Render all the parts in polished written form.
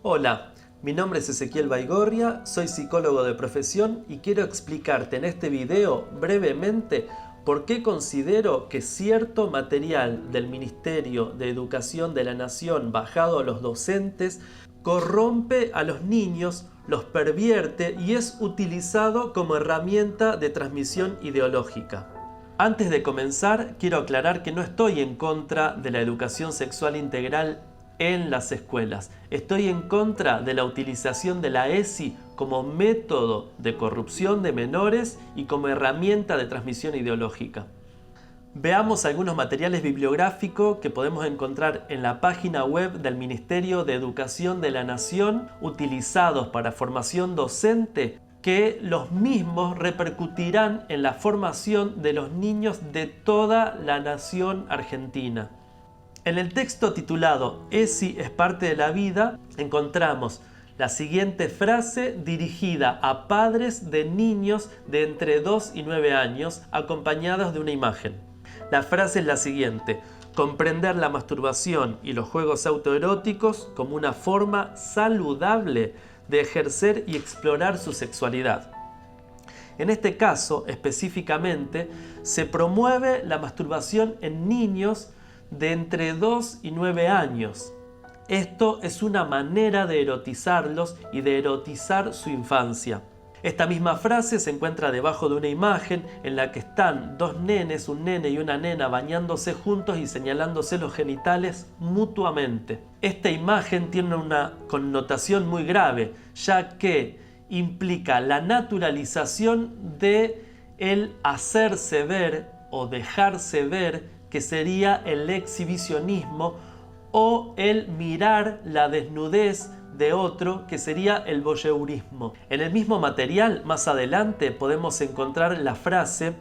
Hola, mi nombre es Ezequiel Baigorria, soy psicólogo de profesión y quiero explicarte en este video brevemente por qué considero que cierto material del Ministerio de Educación de la Nación bajado a los docentes corrompe a los niños, los pervierte y es utilizado como herramienta de transmisión ideológica. Antes de comenzar, quiero aclarar que no estoy en contra de la educación sexual integral en las escuelas. Estoy en contra de la utilización de la ESI como método de corrupción de menores y como herramienta de transmisión ideológica. Veamos algunos materiales bibliográficos que podemos encontrar en la página web del Ministerio de Educación de la Nación utilizados para formación docente, que los mismos repercutirán en la formación de los niños de toda la nación argentina. En el texto titulado ESI es parte de la vida, encontramos la siguiente frase dirigida a padres de niños de entre 2 y 9 años, acompañados de una imagen. La frase es la siguiente: comprender la masturbación y los juegos autoeróticos como una forma saludable de ejercer y explorar su sexualidad. En este caso, específicamente, se promueve la masturbación en niños de entre 2 y 9 años. Esto es una manera de erotizarlos y de erotizar su infancia. Esta misma frase se encuentra debajo de una imagen en la que están dos nenes, un nene y una nena, bañándose juntos y señalándose los genitales mutuamente. Esta imagen tiene una connotación muy grave, ya que implica la naturalización de el hacerse ver o dejarse ver, que sería el exhibicionismo, o el mirar la desnudez de otro, que sería el voyeurismo. En el mismo material, más adelante, podemos encontrar la frase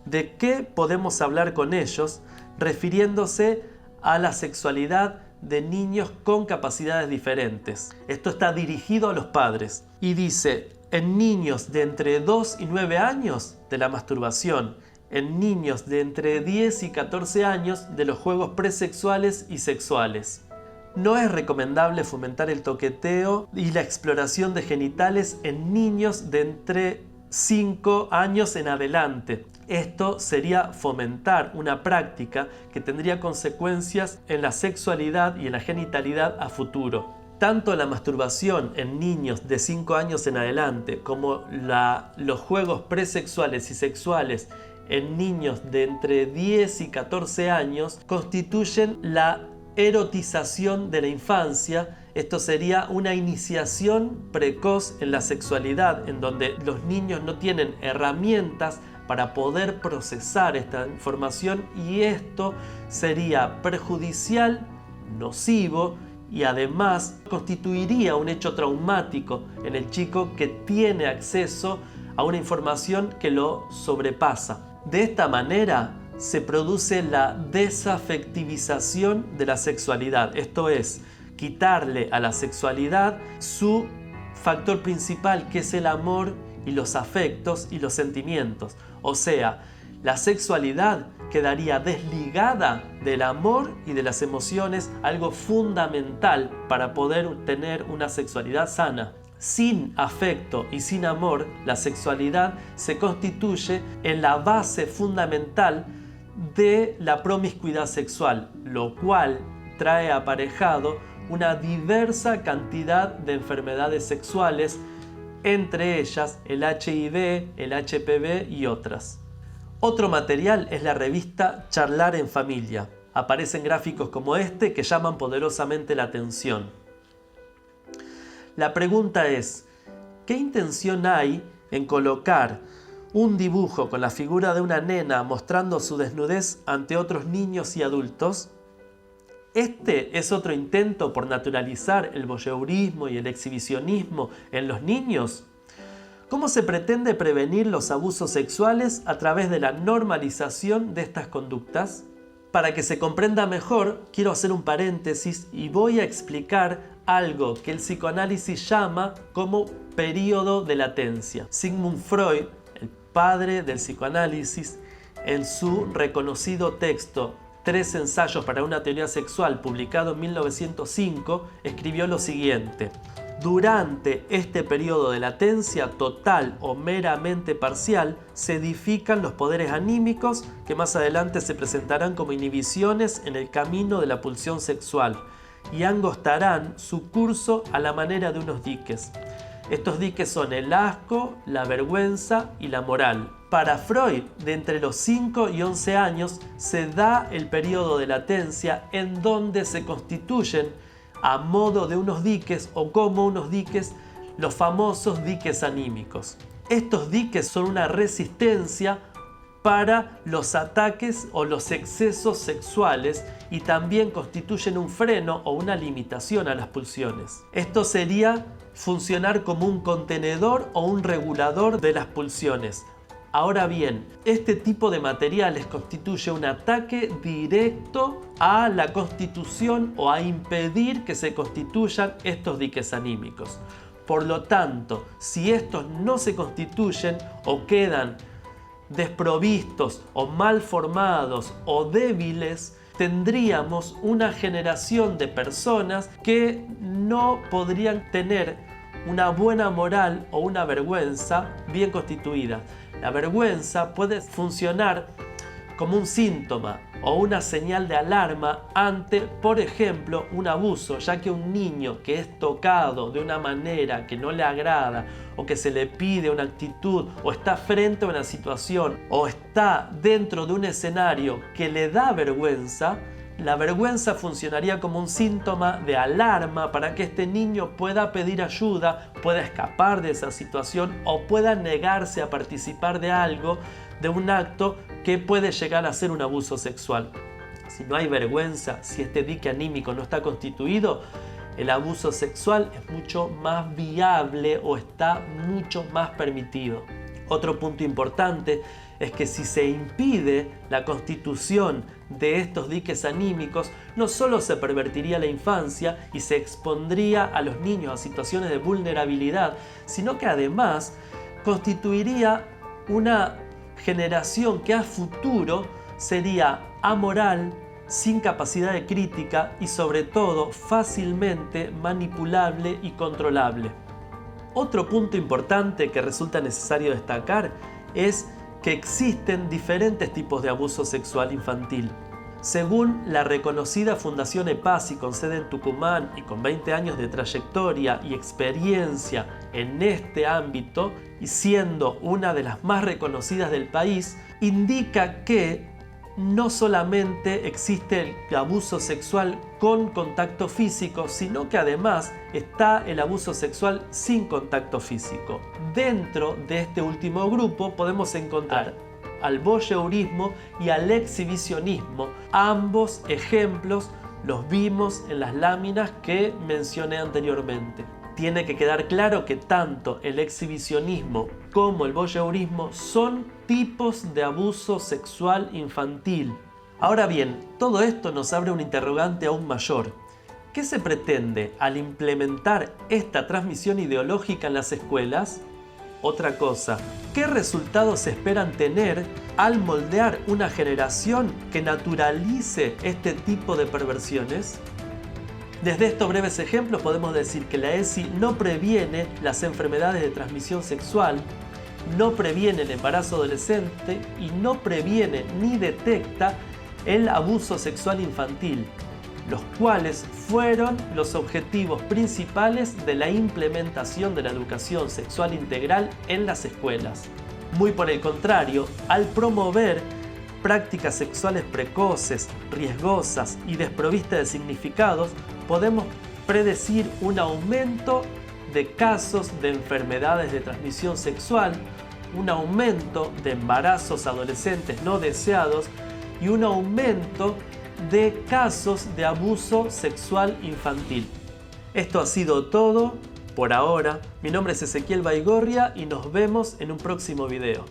de qué podemos hablar con ellos, refiriéndose a la sexualidad de niños con capacidades diferentes. Esto está dirigido a los padres y dice: en niños de entre 2 y 9 años, de la masturbación; en niños de entre 10 y 14 años, de los juegos presexuales y sexuales. No es recomendable fomentar el toqueteo y la exploración de genitales en niños de entre 5 años en adelante. Esto sería fomentar una práctica que tendría consecuencias en la sexualidad y en la genitalidad a futuro. Tanto la masturbación en niños de 5 años en adelante como los juegos presexuales y sexuales en niños de entre 10 y 14 años constituyen la erotización de la infancia. Esto sería una iniciación precoz en la sexualidad, en donde los niños no tienen herramientas para poder procesar esta información, y esto sería perjudicial, nocivo, y además constituiría un hecho traumático en el chico que tiene acceso a una información que lo sobrepasa. De esta manera se produce la desafectivización de la sexualidad, esto es, quitarle a la sexualidad su factor principal, que es el amor y los afectos y los sentimientos. O sea, la sexualidad quedaría desligada del amor y de las emociones, algo fundamental para poder tener una sexualidad sana. Sin afecto y sin amor, la sexualidad se constituye en la base fundamental de la promiscuidad sexual, lo cual trae aparejado una diversa cantidad de enfermedades sexuales, entre ellas el HIV, el HPV y otras. Otro material es la revista Charlar en Familia. Aparecen gráficos como este que llaman poderosamente la atención. La pregunta es: ¿qué intención hay en colocar un dibujo con la figura de una nena mostrando su desnudez ante otros niños y adultos? Este es otro intento por naturalizar el voyeurismo y el exhibicionismo en los niños. ¿Cómo se pretende prevenir los abusos sexuales a través de la normalización de estas conductas? Para que se comprenda mejor, quiero hacer un paréntesis y voy a explicar algo que el psicoanálisis llama como periodo de latencia. Sigmund Freud, el padre del psicoanálisis, en su reconocido texto 3 ensayos para una teoría sexual, publicado en 1905, escribió lo siguiente: durante este periodo de latencia total o meramente parcial, se edifican los poderes anímicos que más adelante se presentarán como inhibiciones en el camino de la pulsión sexual y angostarán su curso a la manera de unos diques. Estos diques son el asco, la vergüenza y la moral. Para Freud, de entre los 5 y 11 años, se da el periodo de latencia en donde se constituyen a modo de unos diques o como unos diques los famosos diques anímicos. Estos diques son una resistencia para los ataques o los excesos sexuales y también constituyen un freno o una limitación a las pulsiones. Esto sería funcionar como un contenedor o un regulador de las pulsiones. Ahora bien, este tipo de materiales constituye un ataque directo a la constitución o a impedir que se constituyan estos diques anímicos. Por lo tanto, si estos no se constituyen o quedan desprovistos o mal formados o débiles, tendríamos una generación de personas que no podrían tener una buena moral o una vergüenza bien constituida. La vergüenza puede funcionar como un síntoma o una señal de alarma ante, por ejemplo, un abuso, ya que un niño que es tocado de una manera que no le agrada o que se le pide una actitud o está frente a una situación o está dentro de un escenario que le da vergüenza, la vergüenza funcionaría como un síntoma de alarma para que este niño pueda pedir ayuda, pueda escapar de esa situación o pueda negarse a participar de algo, de un acto que puede llegar a ser un abuso sexual. Si no hay vergüenza, si este dique anímico no está constituido, el abuso sexual es mucho más viable o está mucho más permitido. Otro punto importante es que si se impide la constitución de estos diques anímicos, no solo se pervertiría la infancia y se expondría a los niños a situaciones de vulnerabilidad, sino que además constituiría una generación que a futuro sería amoral, sin capacidad de crítica y sobre todo fácilmente manipulable y controlable. Otro punto importante que resulta necesario destacar es que existen diferentes tipos de abuso sexual infantil. Según la reconocida Fundación EPASI con sede en Tucumán y con 20 años de trayectoria y experiencia en este ámbito, y siendo una de las más reconocidas del país, indica que no solamente existe el abuso sexual con contacto físico, sino que además está el abuso sexual sin contacto físico. Dentro de este último grupo podemos encontrar al voyeurismo y al exhibicionismo. Ambos ejemplos los vimos en las láminas que mencioné anteriormente. Tiene que quedar claro que tanto el exhibicionismo como el voyeurismo son tipos de abuso sexual infantil. Ahora bien, todo esto nos abre un interrogante aún mayor. ¿Qué se pretende al implementar esta transmisión ideológica en las escuelas? Otra cosa, ¿qué resultados se esperan tener al moldear una generación que naturalice este tipo de perversiones? Desde estos breves ejemplos podemos decir que la ESI no previene las enfermedades de transmisión sexual, no previene el embarazo adolescente y no previene ni detecta el abuso sexual infantil, los cuales fueron los objetivos principales de la implementación de la educación sexual integral en las escuelas. Muy por el contrario, al promover prácticas sexuales precoces, riesgosas y desprovistas de significados, podemos predecir un aumento de casos de enfermedades de transmisión sexual, un aumento de embarazos adolescentes no deseados y un aumento de casos de abuso sexual infantil. Esto ha sido todo por ahora. Mi nombre es Ezequiel Baigorria y nos vemos en un próximo video.